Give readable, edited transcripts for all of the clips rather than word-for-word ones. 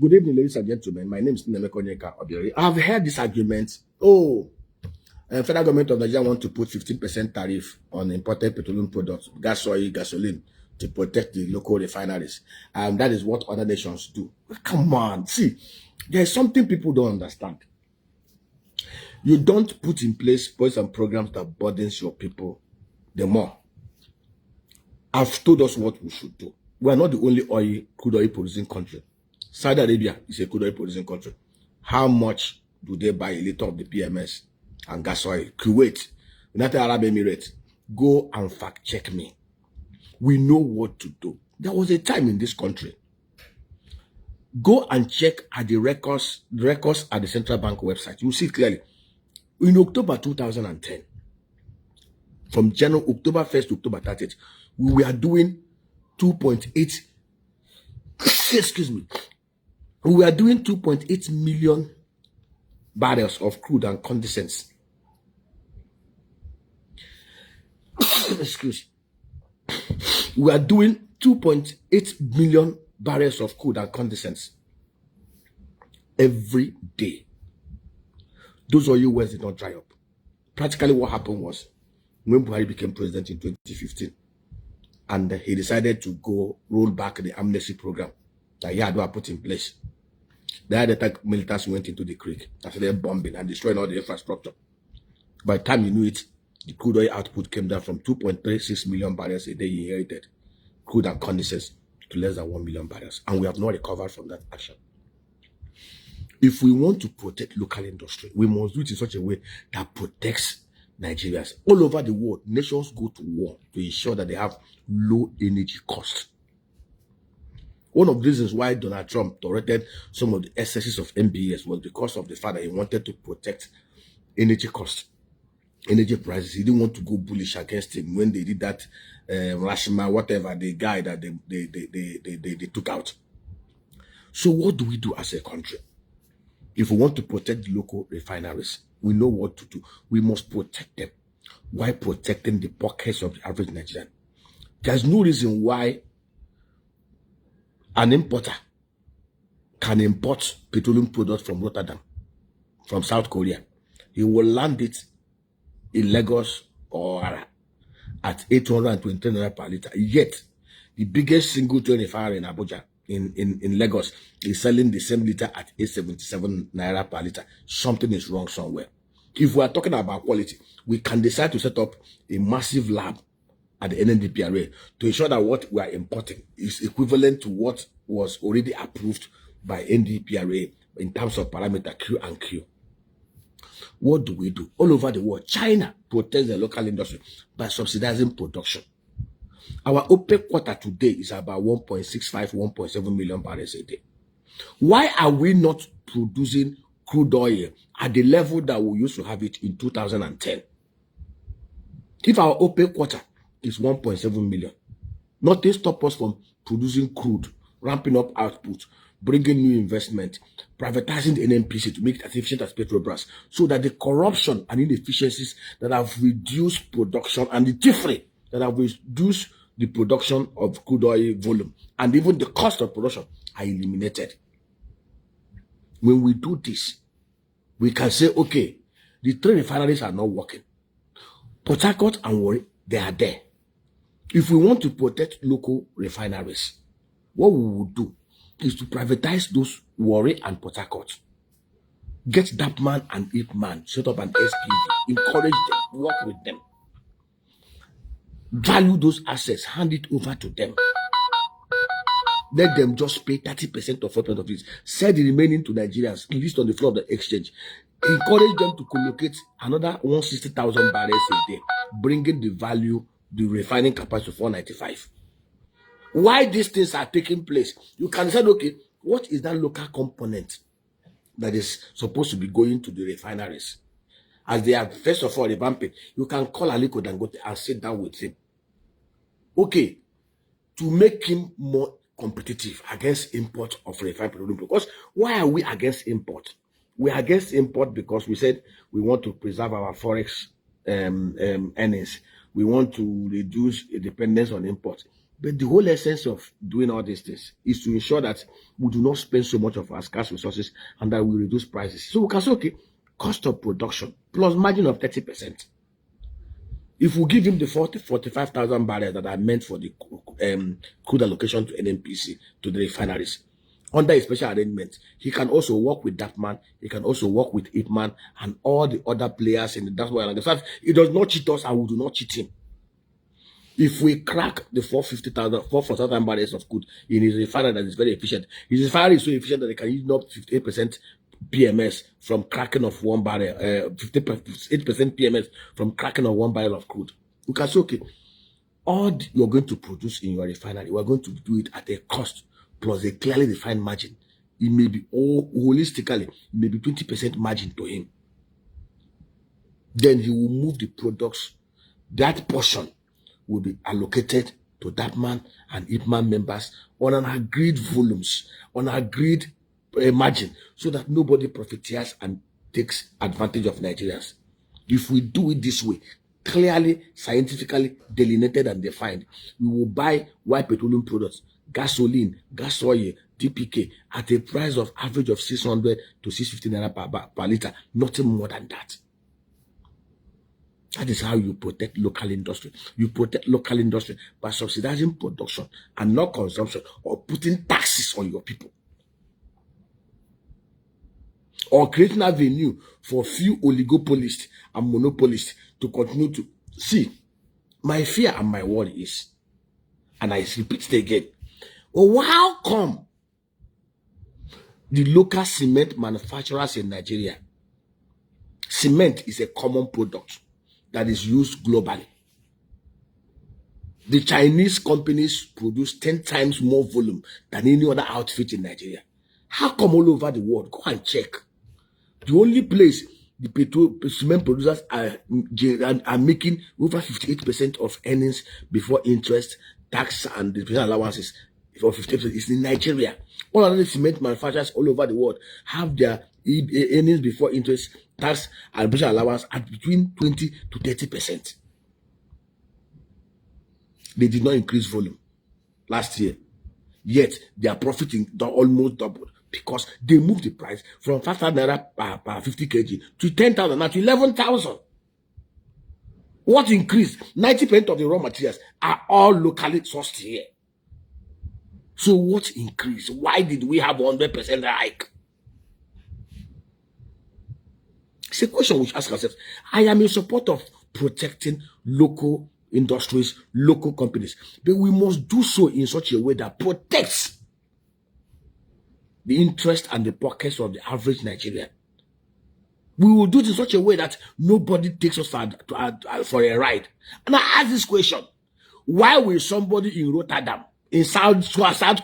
Good evening, ladies and gentlemen. My name is Nemeko Onyeka Obiori. I've heard this argument. Oh, federal government of Nigeria want to put 15% tariff on imported petroleum products, gas oil, gasoline, to protect the local refineries. And that is what other nations do. Come on, see, there's something people don't understand. You don't put in place policies and programs that burdens your people the more. I've told us what we should do. We are not the only crude oil producing country. Saudi Arabia is a crude oil producing country. How much do they buy a liter of the PMS and gas oil? Kuwait, United Arab Emirates, go and fact check me. We know what to do. There was a time in this country. Go and check at the records at the Central Bank website. You see it clearly. In October 2010, from October 1st to October 30th, we were doing 2.8, excuse me, we were doing 2.8 million barrels of crude and condensate. Excuse me. We are doing 2.8 million barrels of crude and condensate every day. Those oil wells did not dry up. Practically what happened was, when Buhari became president in 2015, and he decided to go roll back the amnesty program that he had put in place, the other attack militants went into the creek and started bombing and destroying all the infrastructure. By the time you knew it, the crude oil output came down from 2.36 million barrels a day he inherited, crude and condensate, to less than 1 million barrels. And we have not recovered from that action. If we want to protect local industry, we must do it in such a way that protects Nigerians. All over the world, nations go to war to ensure that they have low energy costs. One of the reasons why Donald Trump tolerated some of the excesses of MBS was because of the fact that he wanted to protect energy costs, energy prices. He didn't want to go bullish against him when they did that Rashima, whatever, the guy that they took out. So what do we do as a country? If we want to protect the local refineries, we know what to do. We must protect them while protecting the pockets of the average Nigerian. There's no reason why an importer can import petroleum products from Rotterdam, from South Korea. He will land it in Lagos or at 820 naira per liter. Yet, the biggest single train refinery in Abuja, in Lagos, is selling the same liter at 877 naira per liter. Something is wrong somewhere. If we are talking about quality, we can decide to set up a massive lab at the NNDPRA to ensure that what we are importing is equivalent to what was already approved by NDPRA in terms of parameter Q and Q. What do we do? All over the world, China protects the local industry by subsidizing production. Our OPEC quota today is about 1.65, 1.7 million barrels a day. Why are we not producing crude oil at the level that we used to have it in 2010? If our OPEC quota is 1.7 million, nothing stops us from producing crude, ramping up output, bringing new investment, privatizing the NNPC to make it as efficient as Petrobras, so that the corruption and inefficiencies that have reduced production and the thievery that have reduced the production of crude oil volume and even the cost of production are eliminated. When we do this, we can say, okay, the three refineries are not working. Port Harcourt and Warri, they are there. If we want to protect local refineries, what we will do is to privatize those Warri and Port Harcourt. Get Dapman and Ipman, set up an SPV, encourage them, work with them. Value those assets, hand it over to them. Let them just pay 30% of what of it. Sell the remaining to Nigerians, list on the floor of the exchange. Encourage them to collocate another 160,000 barrels a day, bringing the value, the refining capacity to 495. Why these things are taking place, you can say, okay, what is that local component that is supposed to be going to the refineries? As they are, first of all, revamping, you can call Aliko Dangote and sit down with him. Okay, to make him more competitive against import of refined petroleum. Because why are we against import? We are against import because we said we want to preserve our forex earnings. We want to reduce the dependence on import. But the whole essence of doing all these things is to ensure that we do not spend so much of our scarce resources and that we reduce prices. So we can say, okay, cost of production plus margin of 30%. If we give him the 45,000 barrels that are meant for the crude allocation to NNPC, to the refineries, under a special arrangement, he can also work with that man. He can also work with Ipman and all the other players in the that's why. The fact he does not cheat us, and we do not cheat him. If we crack the 440,000 barrels of crude in his refinery that is very efficient, his refinery is so efficient that they can use up 58% PMS from cracking of one barrel, 58% PMS from cracking of one barrel of crude. You can say, okay, all you're going to produce in your refinery, we're going to do it at a cost plus a clearly defined margin. It may be holistically, it may be 20% margin to him. Then he will move the products. That portion will be allocated to that man and Ipman members on an agreed volumes, on an agreed margin, so that nobody profiteers and takes advantage of Nigerians. If we do it this way, clearly, scientifically delineated and defined, we will buy white petroleum products, gasoline, gas oil, DPK at a price of average of 600 to 650 naira per liter, nothing more than that. That is how you protect local industry. You protect local industry by subsidizing production and not consumption, or putting taxes on your people, or creating a venue for few oligopolists and monopolists to continue to see. My fear and my worry is, and I repeat it again, well, how come the local cement manufacturers in Nigeria, cement is a common product that is used globally? The Chinese companies produce 10 times more volume than any other outfit in Nigeria. How come all over the world? Go and check. The only place the cement producers are making over 58% of earnings before interest, tax, and the special allowances for 50% is in Nigeria. All other cement manufacturers all over the world have their earnings before interest, tax, and special allowance at between 20 to 30%. They did not increase volume last year, yet their profit almost doubled, because they moved the price from 5,000 naira per 50 kg to 10,000, now to 11,000. What increased? 90% of the raw materials are all locally sourced here. So what increased? Why did we have 100% hike? It's a question we should ask ourselves. I am in support of protecting local industries, local companies, but we must do so in such a way that protects the interest and the pockets of the average Nigerian. We will do it in such a way that nobody takes us for a ride. And I ask this question: why will somebody in Rotterdam, in South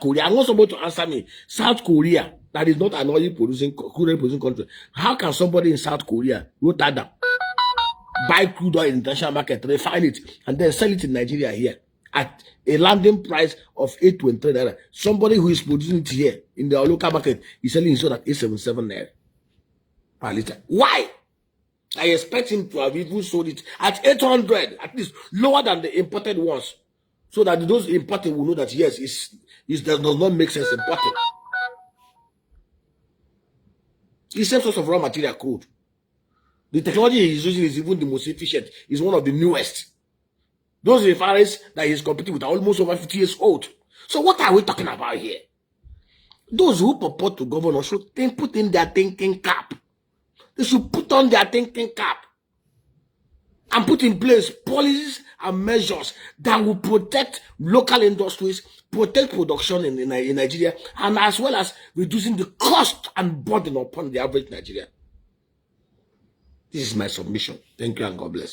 Korea, I want somebody to answer me, South Korea, that is not an oil producing country, how can somebody in South Korea, Rotterdam, buy crude oil in the international market, refine it, and then sell it in Nigeria here at a landing price of 823 naira? Somebody who is producing it here in the local market is selling it at 877 naira per liter. Why? I expect him to have even sold it at 800, at least lower than the imported ones, so that those imported will know that yes, it does not make sense importing. The same source of raw material, crude. The technology he's using is even the most efficient. It's one of the newest. Those refineries that he's competing with are almost over 50 years old. So what are we talking about here? Those who purport to govern should put in their thinking cap. They should put on their thinking cap and put in place policies and measures that will protect local industries, protect production in Nigeria, and as well as reducing the cost and burden upon the average Nigerian. This is my submission. Thank you and God bless.